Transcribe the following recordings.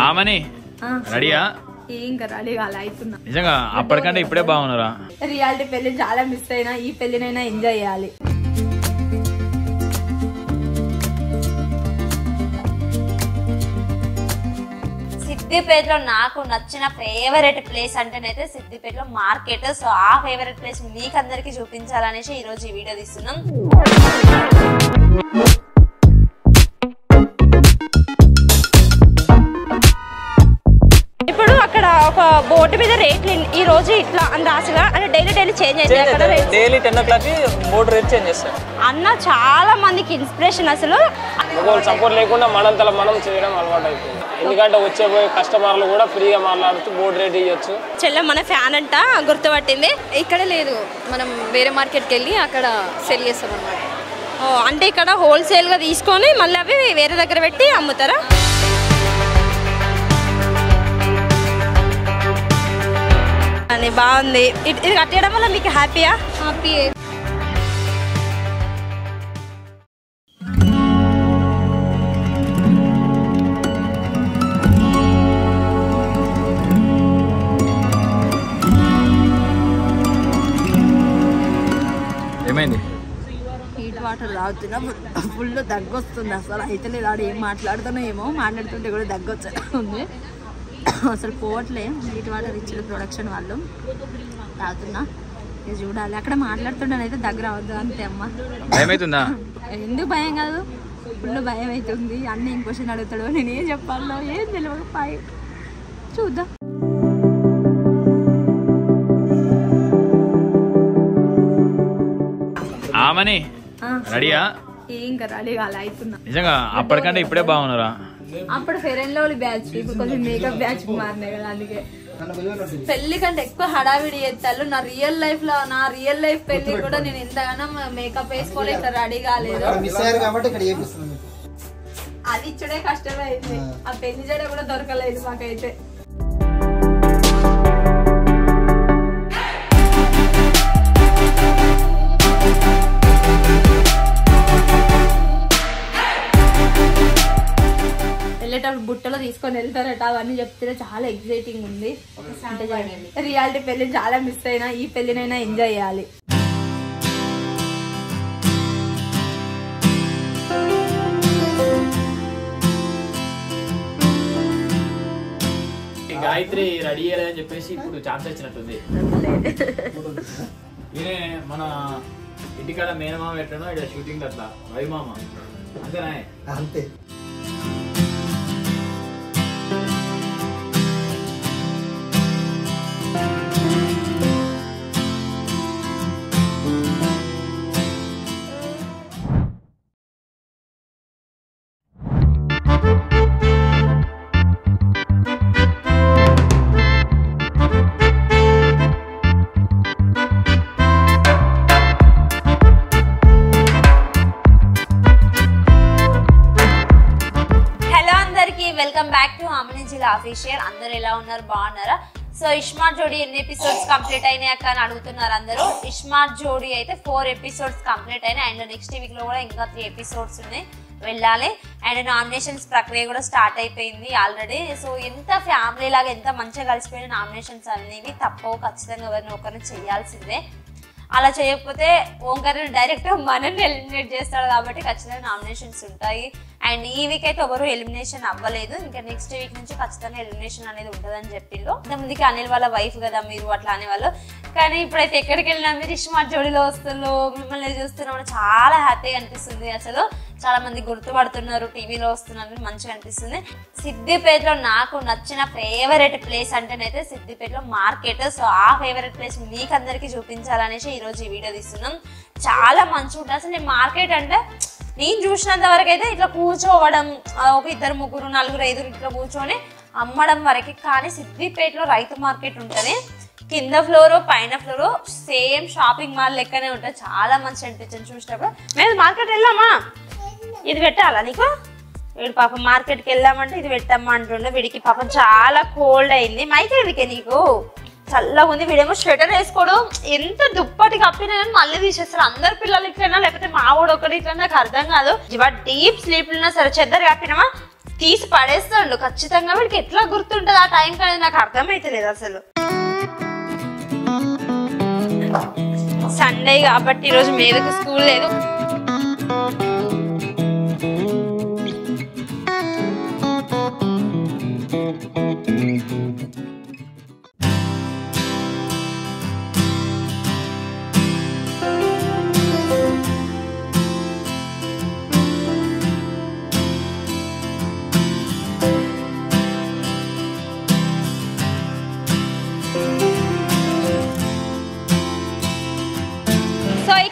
ఆమని రెడీయా? ఇంకా రెడీ కాలే అవుతున్నా. నిజంగా అప్పటికంటే ఇప్పుడే బాగున్నారా? రియాలిటీ పెళ్లి చాలా మిస్ అయినా, ఈ పెళ్లినైనా ఎంజాయ్ చేయాలి. సిద్దిపేటలో నాకు నచ్చిన ఫేవరెట్ ప్లేస్ అంటేనైతే సిద్దిపేటలో మార్కెట్. సో ఆ ఫేవరెట్ ప్లేస్ మీకు అందరికి చూపించాలనేసి ఈ రోజు ఈ వీడియో తీస్తున్నాం. ఇప్పుడు అక్కడ ఒక బోర్డు మీద రేట్లు ఈ రోజు ఇట్లా అని రాసిగా అంటే డైలీ చేంజ్ అయితే అక్కడ daily 10 o'clock board rate change చేస్తారు అన్న. చాలా మందికి ఇన్స్పిరేషన్ అసలు. సపోర్ట్ లేకుండా మనంతల మనం చేయడం అలవాటు అయిపోయింది. ఎందుకంటే వచ్చేపోయే కస్టమర్లు కూడా ఫ్రీగా మాట్లాడుతూ బోర్డు రేట్ ఇవ్వచ్చు. చెల్లె మన ఫ్యాన్ అంట గుర్తుపట్టింది. ఇక్కడ లేదు, మనం వేరే మార్కెట్కి వెళ్ళి అక్కడ సెల్ చేస్తాం అన్నమాట. అంటే ఇక్కడ హోల్సేల్ గా తీసుకొని మళ్ళీ అవి వేరే దగ్గర పెట్టి అమ్ముతారా? అని బాగుంది. ఇది కట్టడం వల్ల మీకు హ్యాపీయా? హ్యాపీ. ఏమైంది? హీట్ వాటర్ తాగుతున్నా, ఫుల్ దగ్గొస్తుంది. అసలు అయితే లేదు. ఆడ ఏం మాట్లాడుతున్నా ఏమో, మాట్లాడుతుంటే కూడా దగ్గొచ్చేస్తుంది. అసలు పోవట్లే. హీట్ వాటర్ ఇచ్చిన ప్రొడక్షన్ వాళ్ళు తాగుతున్నా. ఇది చూడాలి. అక్కడ మాట్లాడుతుండేనైతే దగ్గర అవద్దు అంతే. అమ్మ భయం అవుతుందా? ఎందుకు భయం కాదు, ఫుల్ భయం అవుతుంది. అన్నీ ఏం క్వశ్చన్ అడుగుతాడు, నేను ఏం చెప్పాలో ఏం తెలియదు. చూద్దాం. ఆమని రెడీయా? ఇంకా రెడీ కాలే అవుతున్నా. నిజంగా అప్పటికంటే ఇప్పుడే బాగున్నారా? అప్పుడు ఫెయిర్ అండ్ లవ్లీ బ్యాచ్, ఇప్పుడు కొంచెం మేకప్ బ్యాచ్ మారినాయి కదా. అందుకే పెళ్లి కంటే ఎక్కువ హడావిడి చేస్తారు. నా రియల్ లైఫ్ పెళ్లి కూడా నేను ఎంతగానో మేకప్ వేసుకోలే, ఇక్కడ రెడీ కాలేదు. అది ఇచ్చడే కష్టమే అయింది. ఆ పెళ్లి జడ కూడా దొరకలేదు మాకైతే. వెళ్ళేటప్పుడు బుట్టలో తీసుకొని వెళ్తారట, అవన్నీ చెప్తే చాలా ఎక్సైటింగ్ ఉంది. అంటే రియాలిటీ పెళ్లి చాలా మిస్ అయినా, ఈ పెళ్లినైనా ఎంజాయ్ చేయాలి. గాయత్రి రెడీ అయ్యాలని చెప్పేసి ఇప్పుడు ఛాన్స్ వచ్చినట్టుంది. ఈయనే మన ఇంటికాడ మేనమామ ఎట్లనో ఇక్కడ షూటింగ్ అట్లా వైమామ అంతేనా? అంతే. వెల్కమ్ బ్యాక్ టు ఆమని జిల్లా అఫీషియల్. అందరు ఎలా ఉన్నారు? బాగున్నారా? సో ఇస్మార్ట్ జోడీ ఎన్ని ఎపిసోడ్స్ కంప్లీట్ అయినాయి అక్క అని అడుగుతున్నారు అందరూ. ఇస్మార్ట్ జోడీ అయితే 4 ఎపిసోడ్స్ కంప్లీట్ అయినాయి. అండ్ నెక్స్ట్ వీక్ లో కూడా ఇంకా 3 ఎపిసోడ్స్ ఉన్నాయి, వెళ్ళాలి. అండ్ నామినేషన్స్ ప్రక్రియ కూడా స్టార్ట్ అయిపోయింది ఆల్రెడీ. సో ఎంత ఫ్యామిలీ లాగా ఎంత మంచిగా కలిసిపోయిన నామినేషన్స్ అనేవి తప్పవు. ఖచ్చితంగా ఎవరిని ఒకరిని చేయాల్సిందే. అలా చేయకపోతే ఓంకర్ డైరెక్ట్ మనల్ని ఎలిమినేట్ చేస్తాడు కాబట్టి ఖచ్చితంగా నామినేషన్స్ ఉంటాయి. అండ్ ఈ వీక్ అయితే ఎవరు ఎలిమినేషన్ అవ్వలేదు. ఇంకా నెక్స్ట్ వీక్ నుంచి ఖచ్చితంగా ఎలిమినేషన్ అనేది ఉంటుందని చెప్పిండ్రు. ఇంతమందికి అనిల్ వాళ్ళ వైఫ్ కదా మీరు అట్లా అనేవాళ్ళు. కానీ ఇప్పుడైతే ఎక్కడికి వెళ్ళినా మీరు ఇస్మార్ట్ జోడీలో వస్తున్నారు, మిమ్మల్ని చూస్తున్నాం, చాలా హ్యాపీగా అనిపిస్తుంది. అసలు చాలా మంది గుర్తుపడుతున్నారు, టీవీలో వస్తున్నారు, మంచిగా అనిపిస్తుంది. సిద్దిపేటలో నాకు నచ్చిన ఫేవరెట్ ప్లేస్ అంటేనైతే సిద్దిపేటలో మార్కెట్. సో ఆ ఫేవరెట్ ప్లేస్ మీకు అందరికి చూపించాలనేసి ఈ రోజు ఈ వీడియో తీస్తున్నాం. చాలా మంచిగా ఉంటుంది అసలు. నేను మార్కెట్ అంటే నేను చూసినంత వరకు అయితే ఇట్లా కూర్చోవడం, ఒక 2, 3, 4, 5 ఇట్లా కూర్చొని అమ్మడం వరకు. కానీ సిద్దిపేటలో రైతు మార్కెట్ ఉంటుంది. కింద ఫ్లోర్ పైన ఫ్లోర్ సేమ్ షాపింగ్ మాల్ లెక్కనే ఉంటుంది. చాలా మంచి అనిపించింది చూసినప్పుడు. మేము మార్కెట్ వెళ్ళామా, ఇది పెట్టాలా నీకు? వీడు పాపం మార్కెట్కి వెళ్ళామంటే ఇది పెట్టమ్మా అంటుండే. వీడికి పాపం చాలా కోల్డ్ అయింది. మైకేదికే నీకు చల్లగా ఉంది. వీడేమో స్వెటర్ వేసుకోడు, ఎంత దుప్పటి కప్పినా మళ్ళీ తీసేస్తారు. అందరు పిల్లలు ఇట్లైనా లేకపోతే మా వాడు ఒకటి ఇట్లా నాకు అర్థం కాదు. డీప్ స్లీప్ ఉన్నా సరే చెద్దరు కప్పినామా తీసి పడేస్తాడు ఖచ్చితంగా. వీడికి ఎట్లా గుర్తుంటది ఆ టైం కానీ నాకు అర్థమైతలేదు అసలు. సండే కాబట్టి ఈరోజు మీదకు స్కూల్ లేదు.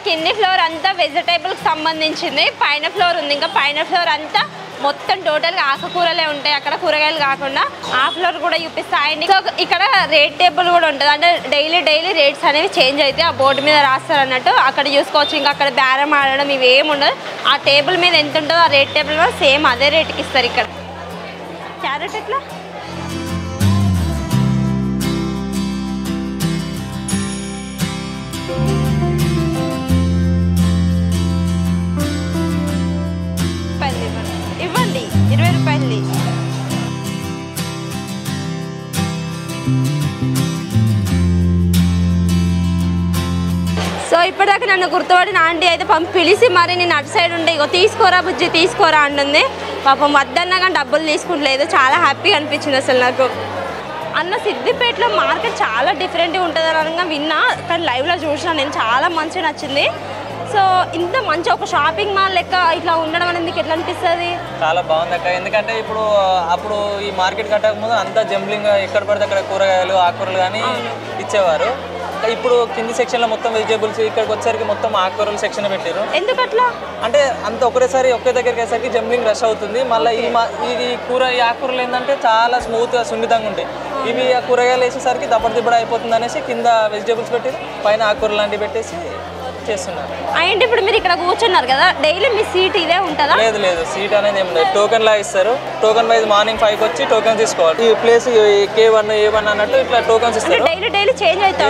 కింది ఫ్లోర్ అంతా వెజిటేబుల్కి సంబంధించింది, పైన ఫ్లోర్ ఉంది. ఇంకా పైన ఫ్లోర్ అంతా మొత్తం టోటల్గా ఆకుకూరలే ఉంటాయి, అక్కడ కూరగాయలు కాకుండా. ఆ ఫ్లోర్ కూడా చూపిస్తాయండి. సో ఇక్కడ రేట్ టేబుల్ కూడా ఉంటుంది, అంటే డైలీ రేట్స్ అనేవి చేంజ్ అవుతాయి. ఆ బోర్డు మీద రాస్తారు అన్నట్టు అక్కడ చూసుకోవచ్చు. ఇంకా అక్కడ బేరం ఆడడం ఇవేమి ఉండదు. ఆ టేబుల్ మీద ఎంత ఉంటుందో ఆ రేట్ టేబుల్ మీద సేమ్ అదే రేట్కి ఇస్తారు. ఇక్కడ క్యారెట్ ఎట్లా ఇవ్వండి, 20 రూపాయలు. సో ఇప్పటిదాకా నన్ను గుర్తుపడిన ఆంటీ అయితే పిలిచి మరి నేను అటు సైడ్ ఉండే ఇగో తీసుకోరా బుజ్జి తీసుకోరా అంటుంది. పాపం వద్దన్నా కానీ డబ్బులు తీసుకుంటలేదు. చాలా హ్యాపీగా అనిపించింది అసలు నాకు. అన్న సిద్దిపేటలో మార్కెట్ చాలా డిఫరెంట్గా ఉంటుంది అనగా విన్నా, కానీ లైవ్లో చూసినా నేను. చాలా మంచిగా నచ్చింది. సో ఇంత మంచి ఒక షాపింగ్ మాల్ లెక్క ఇట్లా ఉండడం అనేది మీకు ఎట్లా అనిపిస్తుంది? చాలా బాగుంది అక్క. ఎందుకంటే అప్పుడు ఈ మార్కెట్ కట్టక ముందు అంతా జంబ్లింగ్ ఎక్కడ పడితే అక్కడ కూరగాయలు ఆకుకూరలు కానీ ఇచ్చేవారు. ఇప్పుడు కింది సెక్షన్లో మొత్తం వెజిటేబుల్స్, ఇక్కడికి వచ్చేసరికి మొత్తం ఆకుకూరలు సెక్షన్ పెట్టారు. ఎందుకట్లా అంటే అంత ఒకే దగ్గరికి వేసరికి జంబ్లింగ్ రష్ అవుతుంది. మళ్ళీ ఈ ఆకుకూరలు ఏంటంటే చాలా స్మూత్గా సున్నితంగా ఉంటాయి. ఇవి ఆ కూరగాయలు వేసేసరికి దప్పడ అయిపోతుంది అనేసి కింద వెజిటేబుల్స్ పెట్టి పైన ఆకుకూరలు లాంటివి పెట్టేసి చేస్తున్నారు. అంటే ఇప్పుడు మీరు ఇక్కడ కూర్చున్నారు కదా, డైలీ మీ సీట్ ఇదే ఉంటుందా? లేదు సీట్ అనేది ఏం లేదు, టోకెన్ లా ఇస్తారు. టోకెన్ వైజ్ మార్నింగ్ 5కి వచ్చి టోకెన్ తీసుకోవాలి. ఈ ప్లేస్ K1 A1 అన్నట్టు ఇట్లా టోకెన్స్ ఇస్తారు. డైలీ చేంజ్ అవుతా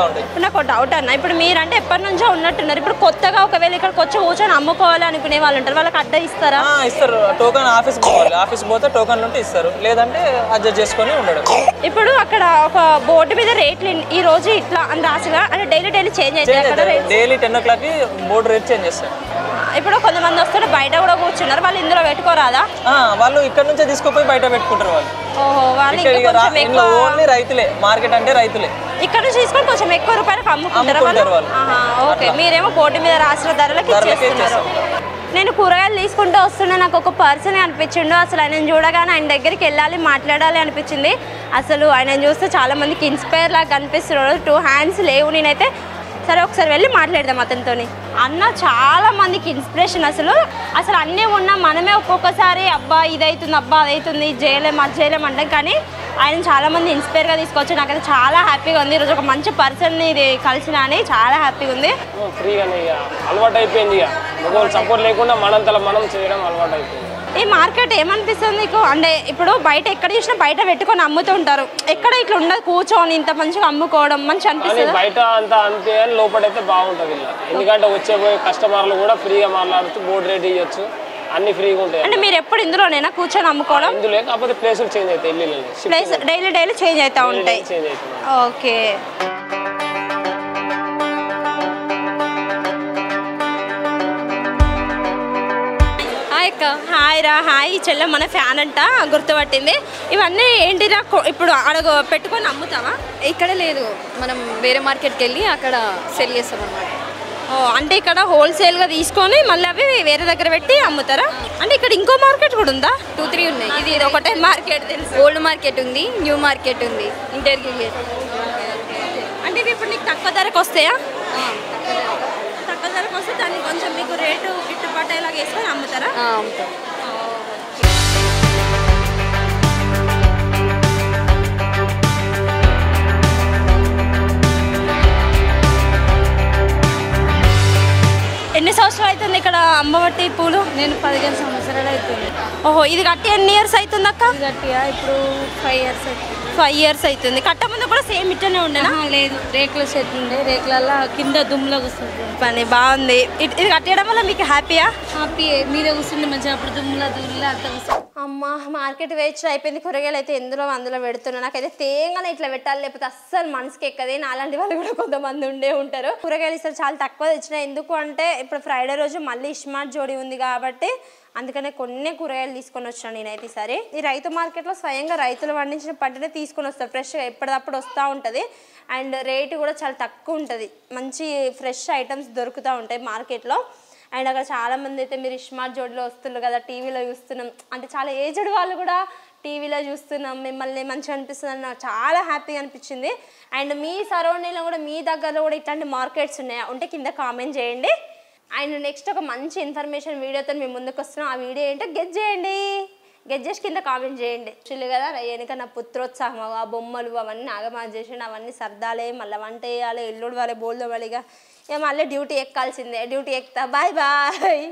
ఉంటాయి. ఇప్పుడు నాకు డౌట్ అన్న, ఇప్పుడు మీరంటే ఎప్పటి నుంచో ఉన్నట్టున్నారు. ఇప్పుడు కొత్తగా ఒకవేళ ఇక్కడికి వచ్చి కూర్చొని అమ్ముకోవాలి అనుకునే వాళ్ళు ఉంటారు, వాళ్ళకి అడ్డా ఇస్తారా? ఇస్తారు. టోకెన్ ఆఫీస్కి పోవాలి, ఆఫీస్కి పోతే టోకెన్లు ఉంటే ఇస్తారు, లేదంటే అడ్జస్ట్ చేసుకొని ఉండడం. ఇప్పుడు అక్కడ ఒక బోర్డు మీద రేట్లు ఈ రోజు ఇట్లా అని రాసిగా, అంటే డైలీ చేంజ్ అవుతాయి. డైలీ 10 o'clockకి బోర్డు రేట్ చేంజ్ చేస్తారు. ఇప్పుడు కొంతమంది వస్తారు బయట కూడా కూర్చున్నారు, వాళ్ళు ఇందులో పెట్టుకోరాదా? వాళ్ళు ఇక్కడ నుంచే తీసుకుపోయి బయట పెట్టుకుంటారు. వాళ్ళు ఓన్లీ రైతులే, మార్కెట్ అంటే రైతులే. ఇక్కడ నుంచి తీసుకొని కొంచెం ఎక్కువ రూపాయలకు అమ్ముకుంటారు వాళ్ళు. ఓకే, మీరేమో బోర్డు మీద రాసిన ధరలకి ఇచ్చేస్తున్నారు. నేను కూరగాయలు తీసుకుంటూ వస్తున్నా, నాకు ఒక పర్సన్ అనిపించిండు. అసలు ఆయన చూడగానే ఆయన దగ్గరికి వెళ్ళాలి, మాట్లాడాలి అనిపించింది. అసలు ఆయన చూస్తే చాలా మందికి ఇన్స్పైర్ లాగా కనిపిస్తున్నాడు. 2 hands లేవు. నేనైతే సరే ఒకసారి వెళ్ళి మాట్లాడదాం అతనితో. అన్న చాలా మందికి ఇన్స్పిరేషన్. అసలు అన్నీ ఉన్నా మనమే ఒక్కొక్కసారి అబ్బా ఇదవుతుంది, అబ్బా అదవుతుంది, చేయలేం అది చేయలేం అంటాం. కానీ ఆయన చాలా మంది ఇన్స్పైర్గా తీసుకొచ్చి నాకైతే చాలా హ్యాపీగా ఉంది. ఈరోజు ఒక మంచి పర్సన్ని కలిసిన అని చాలా హ్యాపీగా ఉంది. ఫ్రీగానే ఇక అలవాటు అయిపోయింది. ఇక సపోర్ట్ లేకుండా మనంతలో మనం చేయడం అలవాటు అయిపోయింది. ఈ మార్కెట్ ఏమనిపిస్తుంది నీకు? అంటే ఇప్పుడు బయట ఎక్కడ చూసినా బయట పెట్టుకొని అమ్ముతుంటారు, ఎక్కడ ఇట్లా ఉండదు కూర్చొని ఇంత మంచిగా అమ్ముకోవడం మంచి అనిపిస్తుంది. బయట అంతా అంతే అని లోపలైతే బాగుంటుంది ఇలా. ఎందుకంటే వచ్చేపోయే కస్టమర్లు కూడా ఫ్రీగా మాట్లాడుతూ బోర్డు రేట్ ఇవ్వచ్చు, అన్ని ఫ్రీగా ఉంటాయి. అంటే మీరు ఎప్పుడు ఇందులోనేనా కూర్చొని అమ్ముకోవడం? ఇందులో కాకపోతే ప్లేసులు చేంజ్ అవుతాయి, ప్లేస్ డైలీ చేంజ్ అవుతా ఉంటాయి. ఓకే, హాయ్ రా. హాయ్ చెల్లె, మన ఫ్యాన్ అంట గుర్తుపట్టింది. ఇవన్నీ ఏంటిరా ఇప్పుడు అడగ పెట్టుకొని అమ్ముతావా? ఇక్కడ లేదు, మనం వేరే మార్కెట్కి వెళ్ళి అక్కడ సెల్ చేస్తాం అన్నమాట. అంటే ఇక్కడ హోల్సేల్గా తీసుకొని మళ్ళీ అవి వేరే దగ్గర పెట్టి అమ్ముతారా? అంటే ఇక్కడ ఇంకో మార్కెట్ కూడా ఉందా? 2-3 ఉన్నాయి. ఇది ఒకటే మార్కెట్ తెలుసు. ఓల్డ్ మార్కెట్ ఉంది, న్యూ మార్కెట్ ఉంది, ఇంటర్వ్యూ. అంటే ఇవి ఇప్పుడు నీకు తక్కువ ధరకు వస్తాయా? తక్కువ ధరకు వస్తే దాన్ని కొంచెం మీకు రేటు గిట్టుబాటు అయ్యేలాగా వేసుకొని అమ్ముతారా? అమ్ముతాం. ఎన్ని సంవత్సరాలు అవుతుంది ఇక్కడ అమ్మబట్టి పూలు? నేను 15 సంవత్సరాలు అవుతుంది. ఓహో, ఇది కట్టి ఎన్ని ఇయర్స్ అవుతుంది అక్క? గట్టిగా ఇప్పుడు 5 ఇయర్స్ అవుతుంది. 5 ఇయర్స్ అవుతుంది. కట్ట ముందు కూడా సేమ్ ఇట్టనే ఉండేనా? లేదు, రేకుల చెట్లు ఉండే, రేకులలో కింద దుమ్ములో కూర్చుంటుంది. పని బాగుంది. ఇది కట్టడం వల్ల మీకు హ్యాపీయా? హ్యాపీ. మీద కూర్చుండే మంచిగా, అప్పుడు దుమ్ములో దూరిలో అంత కూర్చుంది. అమ్మ, మార్కెట్ వేచి అయిపోయింది. కూరగాయలు అయితే అందులో పెడుతున్నా. నాకైతే తేంగానే ఇట్లా పెట్టాలి, లేకపోతే అస్సలు మనసుకి ఎక్కదే. నాలాంటి వాళ్ళు కూడా కొంతమంది ఉండే ఉంటారు. కూరగాయలు ఇస్తారు చాలా తక్కువ తెచ్చిన. ఎందుకు అంటే ఇప్పుడు ఫ్రైడే రోజు మళ్ళీ ఇస్మార్ట్ జోడీ ఉంది కాబట్టి అందుకనే కొన్ని కూరగాయలు తీసుకొని వచ్చాను నేనైతే. సరే, ఈ రైతు మార్కెట్లో స్వయంగా రైతులు పండించిన పంటనే తీసుకొని వస్తారు. ఫ్రెష్గా ఎప్పటికప్పుడు వస్తూ ఉంటుంది. అండ్ రేటు కూడా చాలా తక్కువ ఉంటుంది. మంచి ఫ్రెష్ ఐటమ్స్ దొరుకుతూ ఉంటాయి మార్కెట్లో. అండ్ అక్కడ చాలామంది అయితే మీరు ఇస్మార్ట్ జోడీలో వస్తున్నారు కదా, టీవీలో చూస్తున్నాం అంటే చాలా ఏజ్డ్ వాళ్ళు కూడా టీవీలో చూస్తున్నాం, మిమ్మల్ని మంచిగా అనిపిస్తుంది అని నాకు చాలా హ్యాపీగా అనిపించింది. అండ్ మీ సరౌండింగ్లో కూడా మీ దగ్గరలో కూడా ఇట్లాంటి మార్కెట్స్ ఉన్నాయా ఉంటే కింద కామెంట్ చేయండి. అండ్ నెక్స్ట్ ఒక మంచి ఇన్ఫర్మేషన్ వీడియోతో మేము ముందుకు వస్తున్నాం. ఆ వీడియో ఏంటో గెస్ చేయండి. గెస్ చేసి కింద కామెంట్ చేయండి. చూడలే కదా వెనక నా పుత్రోత్సాహం, ఆ బొమ్మలు అవన్నీ ఆగమా చేసిండు, అవన్నీ సర్దాలే, మళ్ళీ వంట వేయాలి, ఎల్లుడు వాళ్ళే బోల్దో వాళ్ళిగా. ఇక మళ్ళీ డ్యూటీ ఎక్కాల్సిందే. డ్యూటీ ఎక్కుతా. Bye bye.